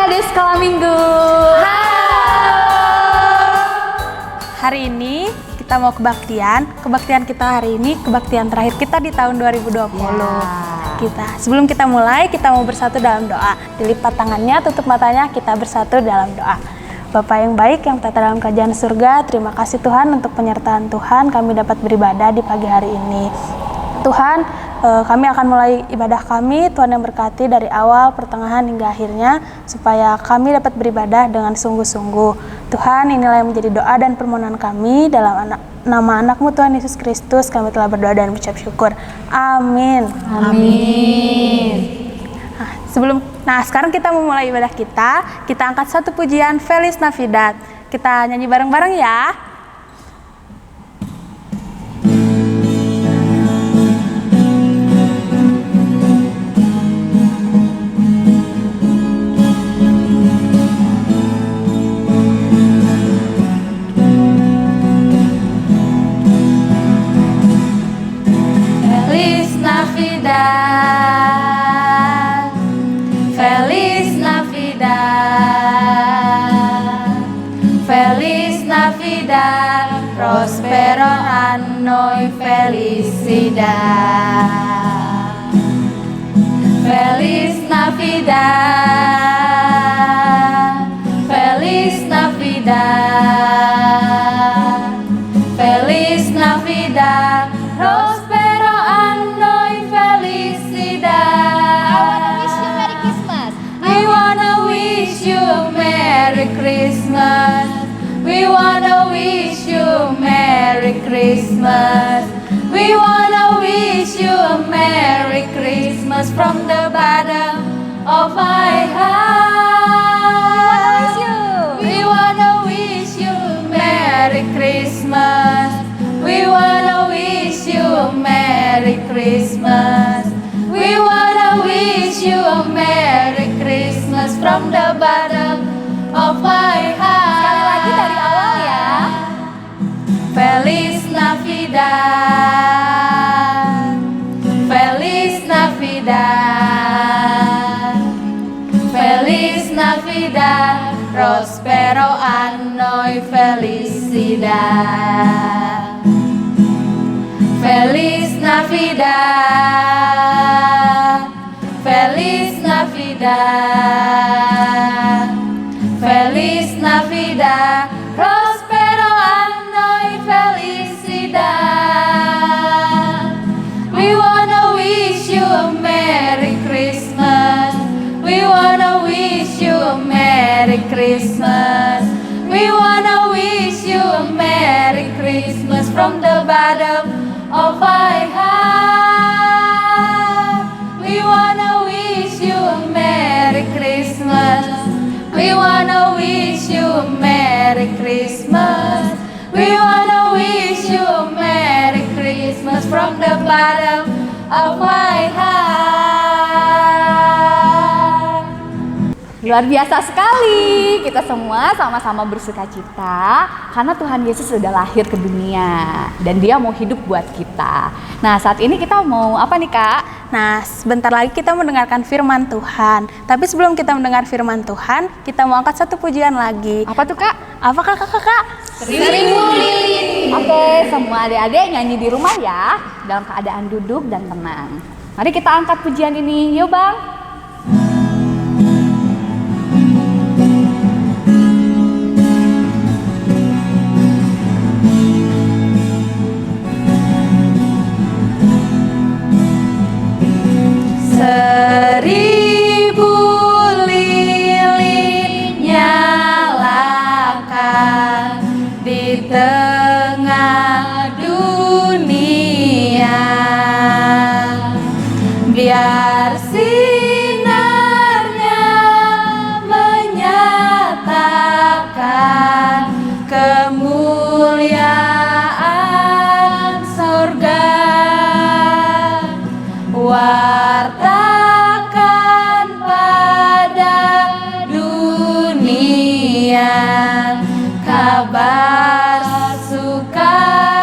Adik Sekolah Minggu. Hari ini kita mau kebaktian. Kebaktian kita hari ini kebaktian terakhir kita di tahun 2020. Sebelum kita mulai, kita mau bersatu dalam doa. Dilipat tangannya, tutup matanya, kita bersatu dalam doa. Bapa yang baik yang tata dalam kerajaan surga, terima kasih Tuhan untuk penyertaan Tuhan kami dapat beribadah di pagi hari ini. Tuhan, kami akan mulai ibadah kami, Tuhan yang berkati dari awal, pertengahan hingga akhirnya, supaya kami dapat beribadah dengan sungguh-sungguh. Tuhan, inilah yang menjadi doa dan permohonan kami dalam nama anak-Mu Tuhan Yesus Kristus, kami telah berdoa dan mengucap syukur. Amin. Amin. Sekarang kita mau mulai ibadah kita angkat satu pujian Feliz Navidad. Kita nyanyi bareng-bareng ya. Feliz Navidad, Feliz Navidad, Feliz Navidad, Prospero anno y felicidad. Feliz Navidad, Feliz Navidad, Feliz Navidad, Prospero anno y felicidad. I wanna wish you Merry Christmas. We wanna wish you Merry Christmas. We wanna wish you a Merry Christmas from the bottom of my heart. We wanna wish you Merry Christmas. We wanna wish you a Merry Christmas. We wanna wish you a Merry Christmas from the bottom of my heart. Sekali lagi dari awal ya. Feliz Navidad, Feliz Navidad, Feliz Navidad, Prospero anno y felicidad. Feliz Navidad, Feliz Navidad, Feliz Navidad, Prospero anno y felicidad. We wanna wish you a Merry Christmas. We wanna wish you a Merry Christmas. We wanna wish you a Merry Christmas from the bottom of my heart. We wanna wish you a Merry Christmas. We wanna wish you a Merry Christmas. We wanna wish you a Merry Christmas from the bottom of my heart. Luar biasa sekali, kita semua sama-sama bersukacita karena Tuhan Yesus sudah lahir ke dunia dan Dia mau hidup buat kita. Nah, saat ini kita mau apa nih Kak? Nah, sebentar lagi kita mendengarkan firman Tuhan. Tapi sebelum kita mendengar firman Tuhan, kita mau angkat satu pujian lagi. Apa tuh Kak? Apa kakak-kakak? Seribu lilin. Oke, semua adik-adik nyanyi di rumah ya, dalam keadaan duduk dan tenang. Mari kita angkat pujian ini, yuk Bang. Seribu lilin nyalakan di tengah dunia, biar sinarnya menyatakan kemuliaan surga. Wartakan pada dunia kabar sukacita.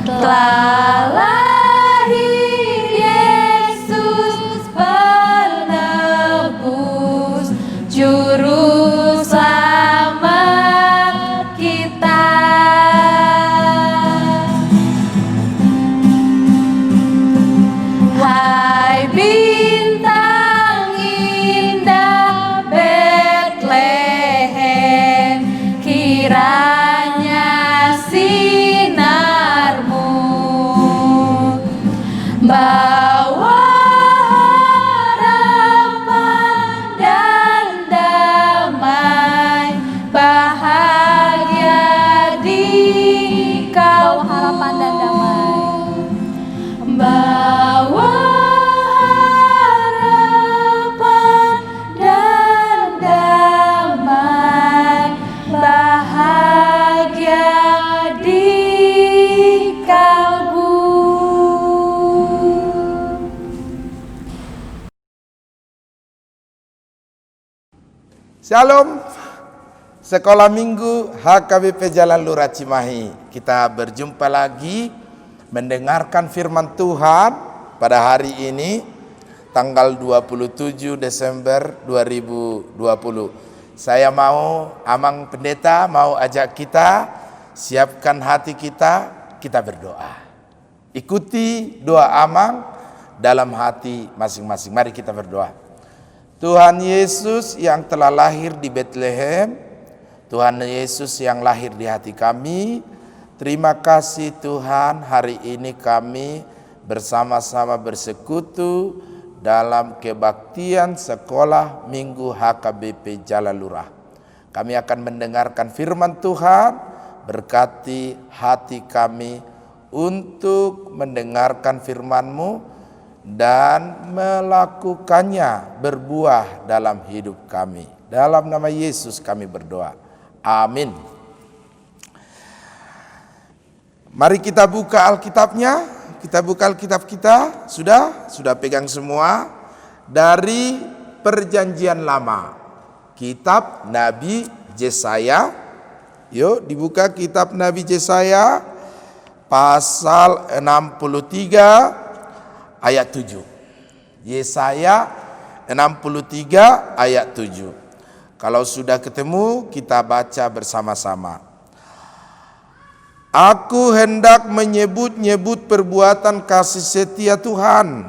Telah lahir Yesus Shalom, Sekolah Minggu HKBP Jalan Lurah Cimahi. Kita berjumpa lagi mendengarkan firman Tuhan pada hari ini, tanggal 27 Desember 2020. Saya mau, Amang Pendeta mau ajak kita, siapkan hati kita berdoa. Ikuti doa Amang dalam hati masing-masing. Mari kita berdoa. Tuhan Yesus yang telah lahir di Bethlehem, Tuhan Yesus yang lahir di hati kami, terima kasih Tuhan, hari ini kami bersama-sama bersekutu dalam kebaktian Sekolah Minggu HKBP Jalan Lurah. Kami akan mendengarkan firman Tuhan, berkati hati kami untuk mendengarkan firman-Mu dan melakukannya berbuah dalam hidup kami. Dalam nama Yesus kami berdoa. Amin. Mari kita buka Alkitabnya. Kita buka Alkitab kita. Sudah pegang semua. Dari Perjanjian Lama. Kitab Nabi Yesaya. Yuk dibuka kitab Nabi Yesaya. Pasal 63. Ayat 7. Yesaya 63 ayat 7. Kalau sudah ketemu, kita baca bersama-sama. Aku hendak menyebut-nyebut perbuatan kasih setia Tuhan.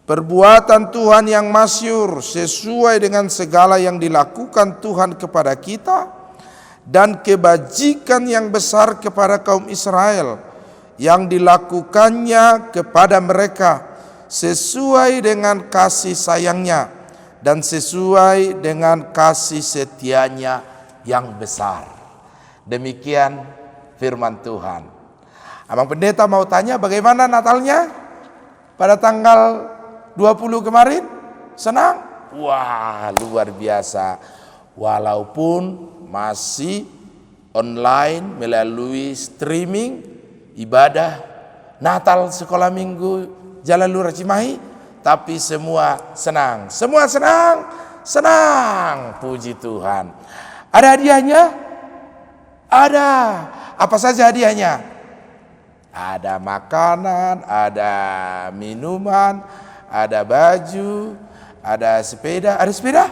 Perbuatan Tuhan yang masyhur sesuai dengan segala yang dilakukan Tuhan kepada kita dan kebajikan yang besar kepada kaum Israel yang dilakukannya kepada mereka sesuai dengan kasih sayangnya dan sesuai dengan kasih setianya yang besar. Demikian firman Tuhan. Abang Pendeta mau tanya bagaimana Natalnya pada tanggal 20 kemarin? Senang? Wah, luar biasa. Walaupun masih online melalui streaming ibadah Natal Sekolah Minggu Jalan Lurah Cimahi, tapi semua senang. Semua senang. Puji Tuhan. Ada hadiahnya? Ada. Apa saja hadiahnya? Ada makanan, ada minuman, ada baju, ada sepeda. Ada sepeda?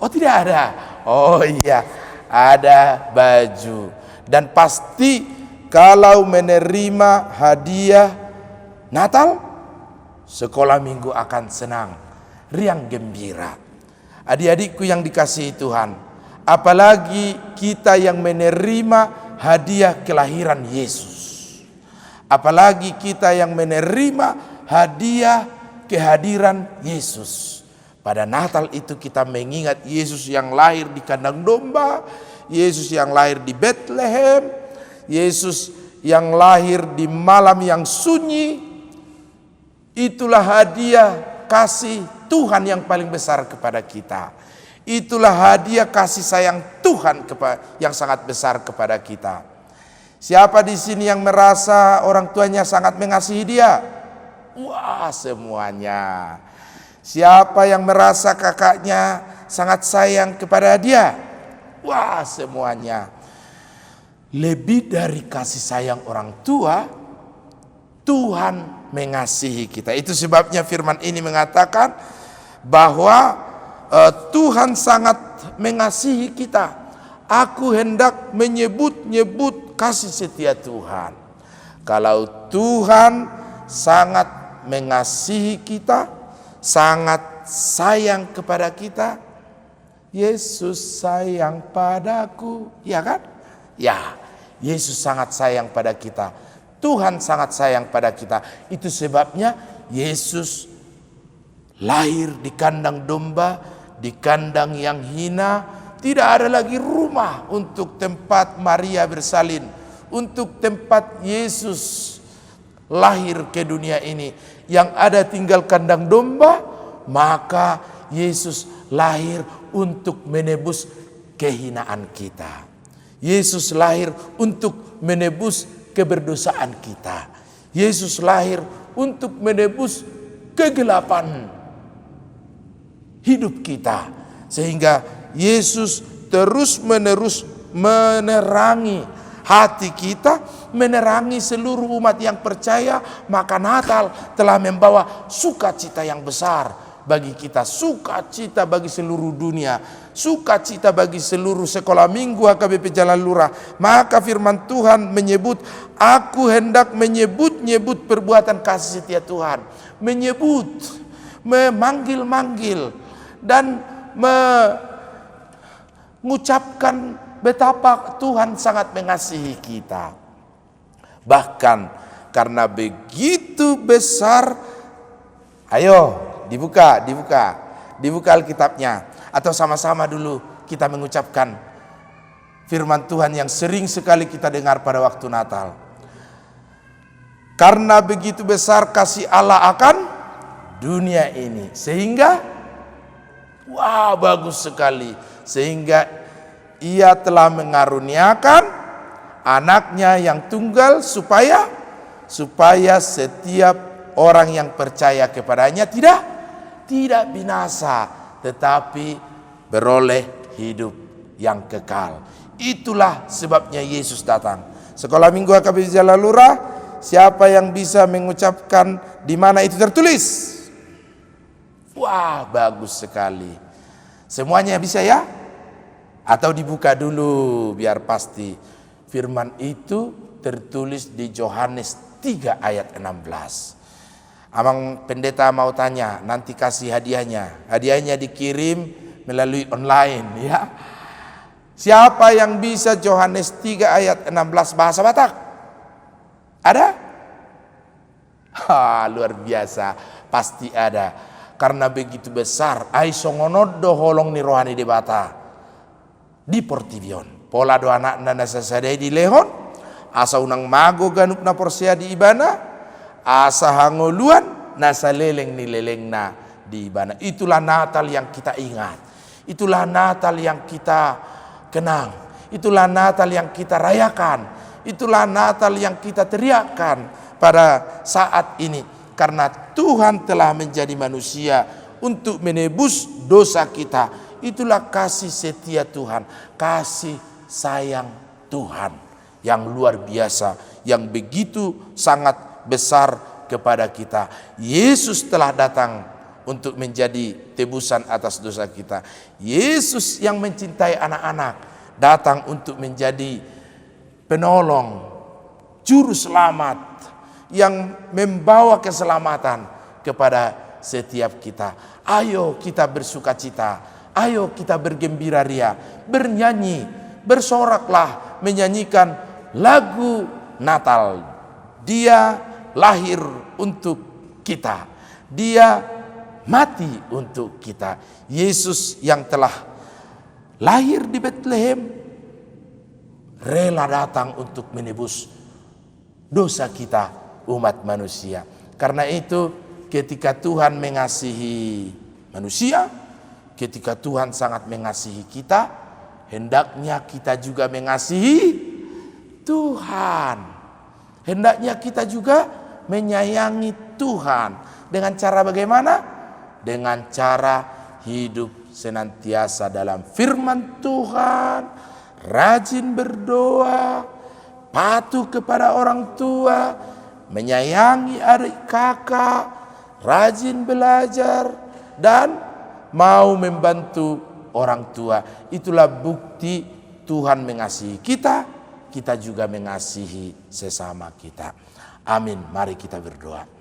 Oh, tidak ada. Oh iya, ada baju. Dan pasti kalau menerima hadiah Natal, Sekolah Minggu akan senang, riang gembira. Adik-adikku yang dikasihi Tuhan, apalagi kita yang menerima hadiah kelahiran Yesus. Apalagi kita yang menerima hadiah kehadiran Yesus. Pada Natal itu kita mengingat Yesus yang lahir di kandang domba, Yesus yang lahir di Bethlehem, Yesus yang lahir di malam yang sunyi. Itulah hadiah kasih Tuhan yang paling besar kepada kita. Itulah hadiah kasih sayang Tuhan yang sangat besar kepada kita. Siapa di sini yang merasa orang tuanya sangat mengasihi dia? Wah, semuanya. Siapa yang merasa kakaknya sangat sayang kepada dia? Wah, semuanya. Lebih dari kasih sayang orang tua, Tuhan mengasihi kita. Itu sebabnya firman ini mengatakan bahwa Tuhan sangat mengasihi kita. Aku hendak menyebut-nyebut kasih setia Tuhan. Kalau Tuhan sangat mengasihi kita, sangat sayang kepada kita, Yesus sayang padaku, ya kan? Ya, Yesus sangat sayang pada kita. Tuhan sangat sayang pada kita. Itu sebabnya Yesus lahir di kandang domba, di kandang yang hina. Tidak ada lagi rumah untuk tempat Maria bersalin, untuk tempat Yesus lahir ke dunia ini. Yang ada tinggal kandang domba, maka Yesus lahir untuk menebus kehinaan kita. Yesus lahir untuk menebus keberdosaan kita. Yesus lahir untuk menebus kegelapan hidup kita. Sehingga Yesus terus-menerus menerangi hati kita, menerangi seluruh umat yang percaya. Maka Natal telah membawa sukacita yang besar bagi kita, sukacita bagi seluruh dunia, sukacita bagi seluruh sekolah minggu HKBP Jalan Lurah. Maka firman Tuhan menyebut, aku hendak menyebut-nyebut perbuatan kasih setia Tuhan. Menyebut, memanggil-manggil, dan mengucapkan betapa Tuhan sangat mengasihi kita. Bahkan karena begitu besar, ayo dibuka Alkitabnya, atau sama-sama dulu kita mengucapkan firman Tuhan yang sering sekali kita dengar pada waktu Natal. Karena begitu besar kasih Allah akan dunia ini, sehingga bagus sekali, sehingga Ia telah mengaruniakan anaknya yang tunggal supaya setiap orang yang percaya kepadanya tidak binasa, tetapi beroleh hidup yang kekal. Itulah sebabnya Yesus datang. Sekolah minggu HKBP Jalan Lurah, siapa yang bisa mengucapkan di mana itu tertulis? Bagus sekali. Semuanya bisa ya? Atau dibuka dulu biar pasti. Firman itu tertulis di Yohanes 3 ayat 16. Amang pendeta mau tanya, nanti kasih hadiahnya. Hadiahnya dikirim melalui online ya. Siapa yang bisa Yohanes 3 ayat 16 bahasa Batak? Ada? Luar biasa, pasti ada. Karena begitu besar, ai songonodo holong ni rohani debata di Portivion. Pola do anak nana sasadai di lehon, asa unang mago ganup na porsea di ibana, asa hangoluan nasa leleng ni leleng na di ibana. Itulah Natal yang kita ingat. Itulah Natal yang kita kenang. Itulah Natal yang kita rayakan. Itulah Natal yang kita teriakkan pada saat ini. Karena Tuhan telah menjadi manusia untuk menebus dosa kita. Itulah kasih setia Tuhan, kasih sayang Tuhan yang luar biasa, yang begitu sangat besar kepada kita. Yesus telah datang untuk menjadi tebusan atas dosa kita. Yesus yang mencintai anak-anak datang untuk menjadi penolong, juru selamat yang membawa keselamatan kepada setiap kita. Ayo kita bersukacita, ayo kita bergembira ria, bernyanyi, bersoraklah menyanyikan lagu Natal. Dia lahir untuk kita, Dia mati untuk kita. Yesus yang telah lahir di Bethlehem rela datang untuk menebus dosa kita, umat manusia. Karena itu ketika Tuhan mengasihi manusia, ketika Tuhan sangat mengasihi kita, hendaknya kita juga mengasihi Tuhan. Hendaknya kita juga menyayangi Tuhan. Dengan cara bagaimana? Dengan cara hidup senantiasa dalam firman Tuhan, rajin berdoa, patuh kepada orang tua, menyayangi adik kakak, rajin belajar, dan mau membantu orang tua. Itulah bukti Tuhan mengasihi kita, kita juga mengasihi sesama kita. Amin. Mari kita berdoa.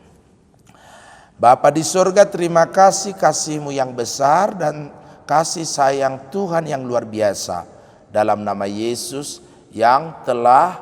Bapa di surga, terima kasih kasih-Mu yang besar dan kasih sayang Tuhan yang luar biasa. Dalam nama Yesus yang telah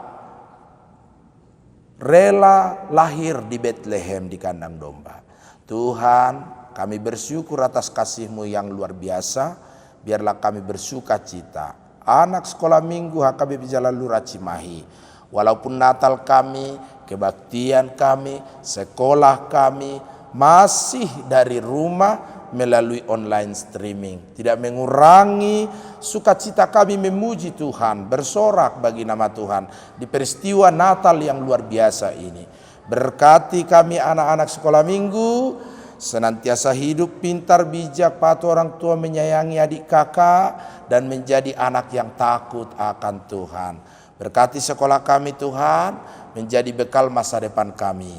rela lahir di Bethlehem di kandang domba. Tuhan, kami bersyukur atas kasih-Mu yang luar biasa. Biarlah kami bersuka cita. Anak sekolah minggu HKBP Jalan Lurah Cimahi, walaupun Natal kami, kebaktian kami, sekolah kami masih dari rumah melalui online streaming, tidak mengurangi sukacita kami memuji Tuhan, bersorak bagi nama Tuhan di peristiwa Natal yang luar biasa ini. Berkati kami anak-anak sekolah minggu, senantiasa hidup pintar, bijak, patuh orang tua, menyayangi adik kakak, dan menjadi anak yang takut akan Tuhan. Berkati sekolah kami Tuhan, menjadi bekal masa depan kami.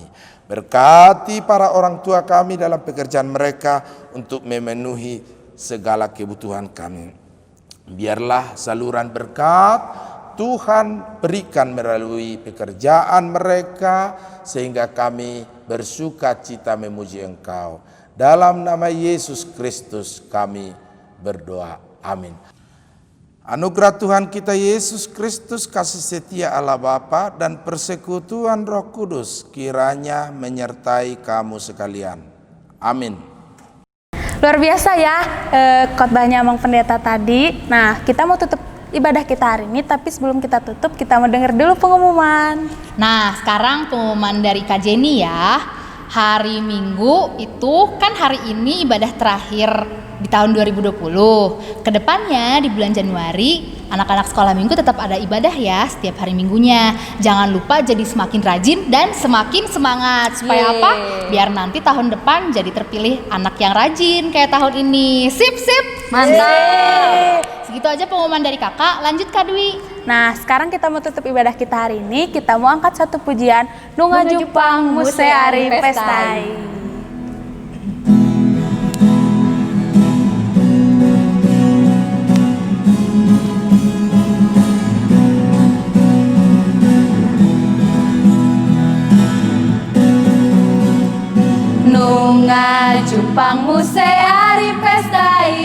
Berkati para orang tua kami dalam pekerjaan mereka untuk memenuhi segala kebutuhan kami. Biarlah saluran berkat Tuhan berikan melalui pekerjaan mereka, sehingga kami bersuka cita memuji Engkau. Dalam nama Yesus Kristus kami berdoa. Amin. Anugerah Tuhan kita Yesus Kristus, kasih setia Allah Bapa, dan persekutuan Roh Kudus kiranya menyertai kamu sekalian. Amin. Luar biasa ya khotbahnya Mang Pendeta tadi. Nah, kita mau tutup ibadah kita hari ini, tapi sebelum kita tutup, kita mau dengar dulu pengumuman. Nah, sekarang pengumuman dari Kak Jenny ya. Hari Minggu itu kan hari ini ibadah terakhir di tahun 2020. Kedepannya di bulan Januari, anak-anak sekolah minggu tetap ada ibadah ya setiap hari minggunya. Jangan lupa jadi semakin rajin dan semakin semangat. Supaya apa? Biar nanti tahun depan jadi terpilih anak yang rajin kayak tahun ini. Sip, sip. Mantap. Segitu aja pengumuman dari kakak. Lanjut Kak Dwi. Nah, sekarang kita mau tutup ibadah kita hari ini. Kita mau angkat satu pujian, Nunga Jupang Muse Ari Pestai. Nunga Jupang Muse Ari Pestai,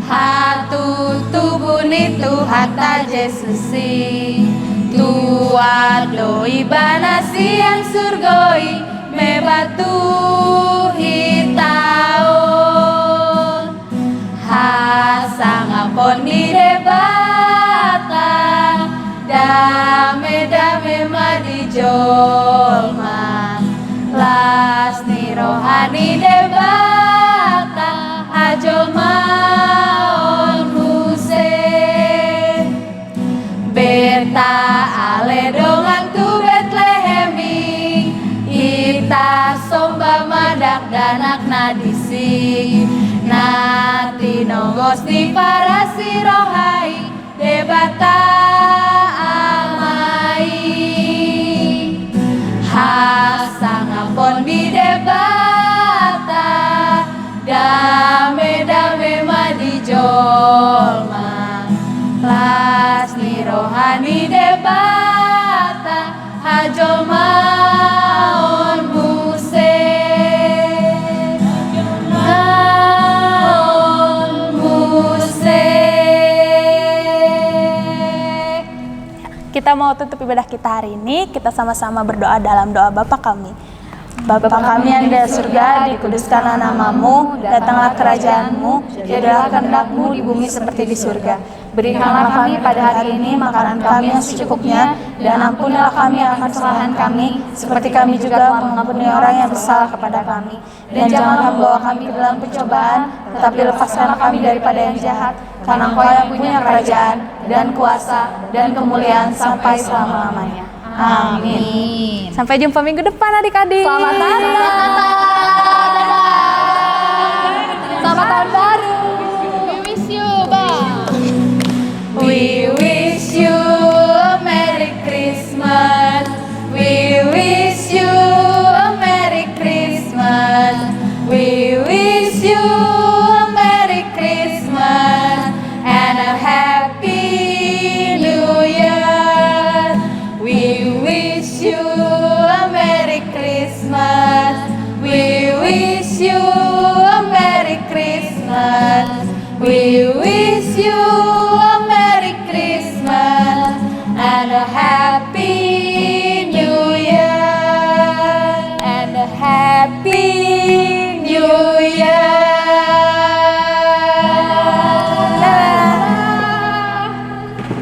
hatu tubuni Tuhan ta Yesusi, tua doi banasian surgoi mebatu hitaon, hasangapon di debata, dame madijolma, lasni rohani debata, ajolma beta ale dongang tu Betlehemi, ita somba madak danak nadisi, nati nongos di parasi rohai debata amai, hasangapon di debata, dame madijolma, lasni rohani debata, hajol maon muse, maon muse. Kita mau tutup ibadah kita hari ini. Kita sama-sama berdoa dalam doa Bapa kami. Bapa kami yang di surga, dikuduskanlah namamu, datanglah kerajaanmu, jadilah kehendak-mu di bumi seperti di surga. Berikanlah kami pada hari ini makanan kami yang secukupnya, dan ampunilah kami akan kesalahan kami, seperti kami juga mengampuni orang yang bersalah kepada kami. Dan janganlah membawa kami ke dalam pencobaan, tetapi lepaskanlah kami daripada yang jahat, karena Engkau yang punya kerajaan, dan kuasa, dan kemuliaan sampai selama-lamanya. Amin. Sampai jumpa minggu depan adik-adik. Selamat Natal. Selamat tahun baru. We wish you, bye. We wish you a Merry Christmas. We wish you a Merry Christmas. We wish you a Merry Christmas and a Happy New Year. We wish you a Merry Christmas. We wish you a Merry Christmas. We